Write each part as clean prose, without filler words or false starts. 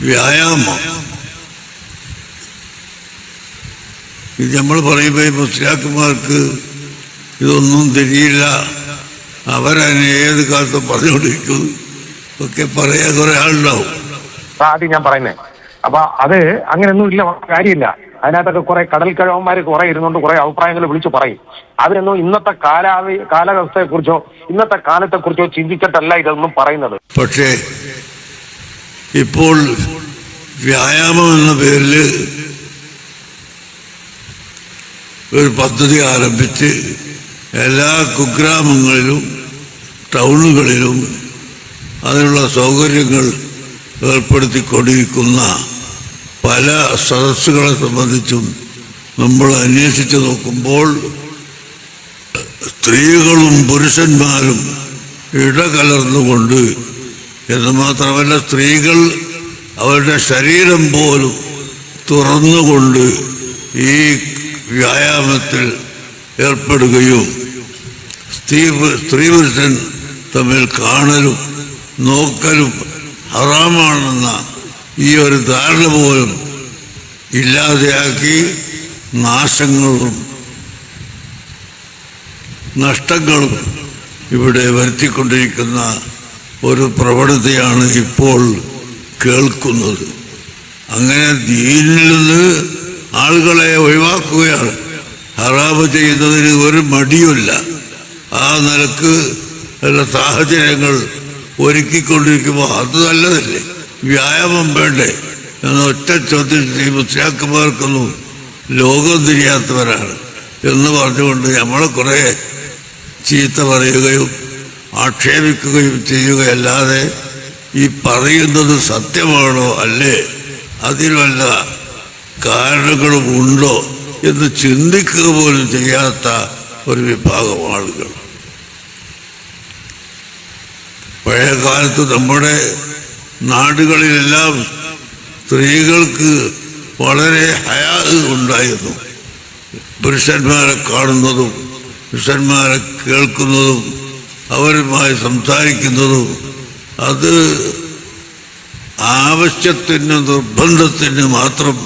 വ്യായാമം. ഇത് നമ്മൾ പറയുമ്പോൾ ഈ മുസ്ലിയാക്കന്മാർക്ക് ഇതൊന്നും തിരിയില്ല, അവരതിനെ ഏത് കാലത്തും പറഞ്ഞുകൊണ്ടിരിക്കുന്നു ഒക്കെ പറയാൻ കുറെ ആളുണ്ടാവും. ആദ്യം ഞാൻ പറയുന്നത് അപ്പൊ അത് അങ്ങനെയൊന്നും ഇല്ല, കാര്യമില്ല. അതിനകത്തൊക്കെ കുറെ കടൽ കിഴവന്മാര് കുറെ ഇരുന്നുകൊണ്ട് കുറെ അഭിപ്രായങ്ങൾ വിളിച്ചു പറയും. അവരൊന്നും ഇന്നത്തെ കാലാവസ്ഥയെക്കുറിച്ചോ ഇന്നത്തെ കാലത്തെക്കുറിച്ചോ ചിന്തിച്ചിട്ടല്ല ഇതൊന്നും പറയുന്നത്. പക്ഷേ ഇപ്പോൾ വ്യായാമം എന്ന പേരിൽ ഒരു പദ്ധതി ആരംഭിച്ച് എല്ലാ കുഗ്രാമങ്ങളിലും ടൗണുകളിലും അതിനുള്ള സൗകര്യങ്ങൾ ഏർപ്പെടുത്തിക്കൊണ്ടിരിക്കുന്ന പല സദസ്സുകളെ സംബന്ധിച്ചും നമ്മൾ അന്വേഷിച്ച് നോക്കുമ്പോൾ സ്ത്രീകളും പുരുഷന്മാരും ഇടകലർന്നുകൊണ്ട്, എന്ന് മാത്രമല്ല സ്ത്രീകൾ അവരുടെ ശരീരം പോലും തുറന്നുകൊണ്ട് ഈ വ്യായാമത്തിൽ ഏർപ്പെടുകയും സ്ത്രീ പുരുഷൻ തമ്മിൽ കാണലും നോക്കലും ഹറാമാണെന്ന ഈ ഒരു ധാരണ പോലും ഇല്ലാതെയാക്കി നാശങ്ങളും നഷ്ടങ്ങളും ഇവിടെ വരുത്തിക്കൊണ്ടിരിക്കുന്ന ഒരു പ്രവണതയാണ് ഇപ്പോൾ കേൾക്കുന്നത്. അങ്ങനെ ദീനിൽ നിന്ന് ആളുകളെ ഒഴിവാക്കുകയാണ്. ഹറാമ് ചെയ്യുന്നതിന് ഒരു മടിയുമില്ല. ആ നിലക്ക് ഉള്ള സാഹചര്യങ്ങൾ ഒരുക്കിക്കൊണ്ടിരിക്കുമ്പോൾ അത് നല്ലതല്ലേ? വ്യായാമം വേണ്ടേ എന്ന ഒറ്റ ചോദ്യത്തിൽ ഈ മുസ്ലിയാക്കന്മാർക്കൊന്നും ലോകം തിരിയാത്തവരാണ് എന്ന് പറഞ്ഞുകൊണ്ട് നമ്മളെ കുറെ ചീത്ത പറയുകയും ആക്ഷേപിക്കുകയും ചെയ്യുകയല്ലാതെ ഈ പറയുന്നത് സത്യമാണോ അല്ലേ, അതിൽ വല്ല കാരണങ്ങളും ഉണ്ടോ എന്ന് ചിന്തിക്കുക പോലും ചെയ്യാത്ത ഒരു വിഭാഗം ആളുകൾ. പഴയ കാലത്ത് നമ്മുടെ നാടുകളിലെല്ലാം സ്ത്രീകൾക്ക് വളരെ ഹയാ ഉണ്ടായിരുന്നു. പുരുഷന്മാരെ കാണുന്നതും പുരുഷന്മാരെ കേൾക്കുന്നതും അവരുമായി സംസാരിക്കുന്നതും അത് ആവശ്യത്തിന് നിർബന്ധത്തിന് മാത്രം,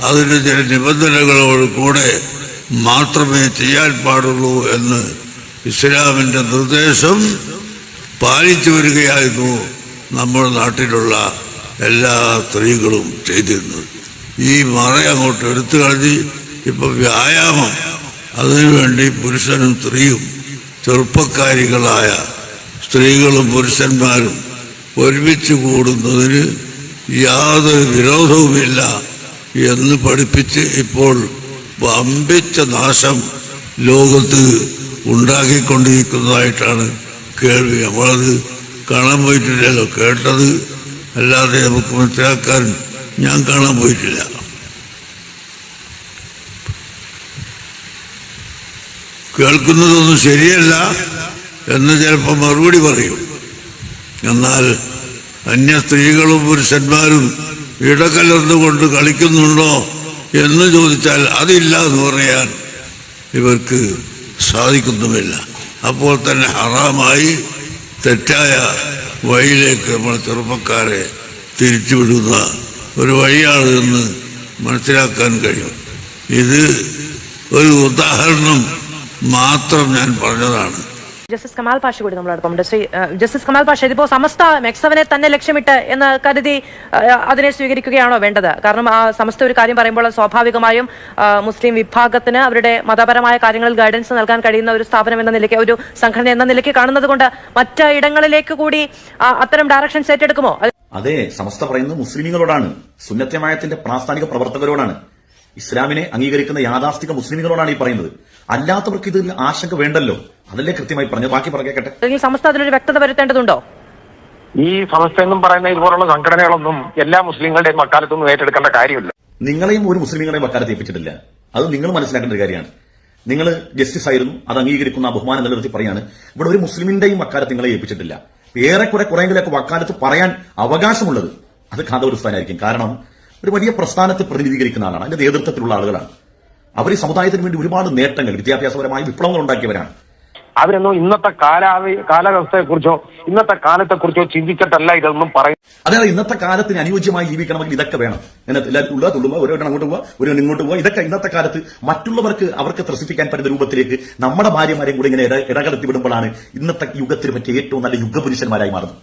അതിന് ചില നിബന്ധനകളോട് കൂടെ മാത്രമേ ചെയ്യാൻ പാടുള്ളൂ എന്ന് ഇസ്ലാമിൻ്റെ നിർദ്ദേശം പാലിച്ചു വരികയായിരുന്നു നമ്മുടെ നാട്ടിലുള്ള എല്ലാ സ്ത്രീകളും ചെയ്തിരുന്നത്. ഈ മറ അങ്ങോട്ട് എടുത്തു കളഞ്ഞ് ഇപ്പൊ വ്യായാമം, അതിനുവേണ്ടി പുരുഷനും സ്ത്രീയും ചെറുപ്പക്കാരികളായ സ്ത്രീകളും പുരുഷന്മാരും ഒരുമിച്ച് കൂടുന്നതിന് യാതൊരു വിരോധവുമില്ല എന്ന് പഠിപ്പിച്ച് ഇപ്പോൾ വമ്പിച്ച നാശം ലോകത്ത് ഉണ്ടാക്കിക്കൊണ്ടിരിക്കുന്നതായിട്ടാണ് കേൾവി. നമ്മളത് കാണാൻ പോയിട്ടില്ലല്ലോ, കേട്ടത് അല്ലാതെ നമുക്ക് മനസ്സിലാക്കാൻ ഞാൻ കാണാൻ പോയിട്ടില്ല. കേൾക്കുന്നതൊന്നും ശരിയല്ല എന്ന് ചിലപ്പോൾ മറുപടി പറയും. എന്നാൽ അന്യ സ്ത്രീകളും പുരുഷന്മാരും ഇടകലർന്നുകൊണ്ട് കളിക്കുന്നുണ്ടോ എന്ന് ചോദിച്ചാൽ അതില്ല എന്ന് പറയാൻ ഇവർക്ക് സാധിക്കുന്നുമില്ല. അപ്പോൾ തന്നെ ഹറാമായി തെറ്റായ വഴിയിലേക്ക് നമ്മൾ ചെറുപ്പക്കാരെ തിരിച്ചുവിടുന്ന ഒരു വഴിയാണ് എന്ന് മനസ്സിലാക്കാൻ കഴിയും. ഇത് ഒരു ഉദാഹരണം മാത്രം ഞാൻ പറഞ്ഞതാണ്. ജസ്റ്റിസ് കമാൽ പാഷ കൂടി നമ്മളോടൊപ്പം. ജസ്റ്റിസ് കമാൽ പാഷ, ഇതിപ്പോ സമസ്ത മെക്സവനെ തന്നെ ലക്ഷ്യമിട്ട് എന്ന് കരുതി അതിനെ സ്വീകരിക്കുകയാണോ വേണ്ടത്? കാരണം ആ സമസ്ത ഒരു കാര്യം പറയുമ്പോൾ സ്വാഭാവികമായും മുസ്ലിം വിഭാഗത്തിന് അവരുടെ മതപരമായ കാര്യങ്ങളിൽ ഗൈഡൻസ് നൽകാൻ കഴിയുന്ന ഒരു സ്ഥാപനം എന്ന നിലയ്ക്ക്, ഒരു സംഘടന എന്ന നിലയ്ക്ക് കാണുന്നത് കൊണ്ട് മറ്റ് ഇടങ്ങളിലേക്ക് കൂടി അത്തരം ഡയറക്ഷൻസ് ഏറ്റെടുക്കുമോ? അതെ, സമസ്ത പറയുന്നത് മുസ്ലിമീങ്ങളോടാണ്, സുന്നത്യമായത്തിന്റെ പ്രാസ്ഥാനിക പ്രവർത്തകരോടാണ്, ഇസ്ലാമിനെ അംഗീകരിക്കുന്ന യാഥാസ്ഥിക മുസ്ലിമുകളോടാണ് ഈ പറയുന്നത്. അല്ലാത്തവർക്ക് ഇതിൽ ആശങ്ക വേണ്ടല്ലോ, അതല്ലേ കൃത്യമായി പറഞ്ഞു. ബാക്കി പറയട്ടെ. സമസ്ത അതിലൊരു വ്യക്തത വരുത്തേണ്ടതുണ്ടോ? ഈ സമസ്ത എന്നും പറയുന്ന ഇതുപോലുള്ള സംഘടനകളൊന്നും എല്ലാ മുസ്ലിങ്ങളുടെയും വക്കാലത്തൊന്നും ഏറ്റെടുക്കേണ്ട കാര്യമില്ല. നിങ്ങളെയും ഒരു മുസ്ലിങ്ങളെയും വക്കാലത്ത് ഏൽപ്പിച്ചിട്ടില്ല. അത് നിങ്ങൾ മനസ്സിലാക്കേണ്ട ഒരു കാര്യമാണ്. നിങ്ങൾ ജസ്റ്റിസ് ആയിരുന്നു, അത് അംഗീകരിക്കുന്ന ബഹുമാനം നിലനിർത്തി പറയാണ്. ഇവിടെ ഒരു മുസ്ലിമിന്റെയും വക്കാലത്ത് നിങ്ങളെ ഏൽപ്പിച്ചിട്ടില്ല. കുറെയെങ്കിലൊക്കെ വക്കാലത്ത് പറയാൻ അവകാശമുള്ളത് അത് ഖാദർ ഉസ്താനായിരിക്കും. കാരണം ഒരു വലിയ പ്രസ്ഥാനത്തെ പ്രതിനിധീകരിക്കുന്ന ആളാണ്, അതിന്റെ നേതൃത്വത്തിലുള്ള ആളുകളാണ്. അവർ ഈ സമുദായത്തിന് വേണ്ടി ഒരുപാട് നേട്ടങ്ങൾ, വിദ്യാഭ്യാസപരമായ വിപ്ലവങ്ങൾ ഉണ്ടാക്കിയവരാണ്. അവരൊന്നും ഇന്നത്തെ കാലാവസ്ഥയെക്കുറിച്ചോ ഇന്നത്തെ കാലത്തെക്കുറിച്ചോ ചിന്തിച്ചിട്ടല്ല ഇതൊന്നും പറയും. അതായത് ഇന്നത്തെ കാലത്തിന് അനുയോജ്യമായി ജീവിക്കണമെങ്കിൽ ഇതൊക്കെ വേണം. എല്ലാവർക്കും തുള്ളുമ്പോൾ ഒരു അങ്ങോട്ട് പോവുക, ഒരു ഇങ്ങോട്ട് പോവുക, ഇതൊക്കെ ഇന്നത്തെ കാലത്ത് മറ്റുള്ളവർക്ക് അവർക്ക് ത്രസിപ്പിക്കാൻ പറ്റുന്ന രൂപത്തിലേക്ക് നമ്മുടെ ഭാര്യമാരെയും കൂടെ ഇങ്ങനെ ഇടകലത്തി വിടുമ്പോഴാണ് ഇന്നത്തെ യുഗത്തിന് പറ്റിയ ഏറ്റവും നല്ല യുഗപുരുഷന്മാരായി മാറുന്നത്.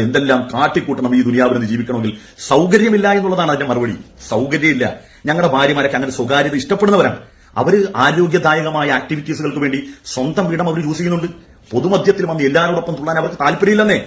എന്തെല്ലാം കാട്ടിക്കൂട്ടണം ഈ ദുനിയാവിൽ നിന്ന് ജീവിക്കണമെങ്കിൽ. സൗകര്യമില്ല എന്നുള്ളതാണ് അതിന്റെ മറുപടി. സൗകര്യമില്ല. ഞങ്ങളുടെ ഭാര്യമാരൊക്കെ അങ്ങനെ സ്വകാര്യത ഇഷ്ടപ്പെടുന്നവരാണ്. അവര് ആരോഗ്യദായകമായ ആക്ടിവിറ്റീസുകൾക്ക് വേണ്ടി സ്വന്തം വീടം അവർ യൂസ് ചെയ്യുന്നുണ്ട്. പൊതുമധ്യത്തിൽ വന്ന് എല്ലാവരോടൊപ്പം തുള്ളാൻ അവർക്ക് താല്പര്യമില്ലെന്നേ.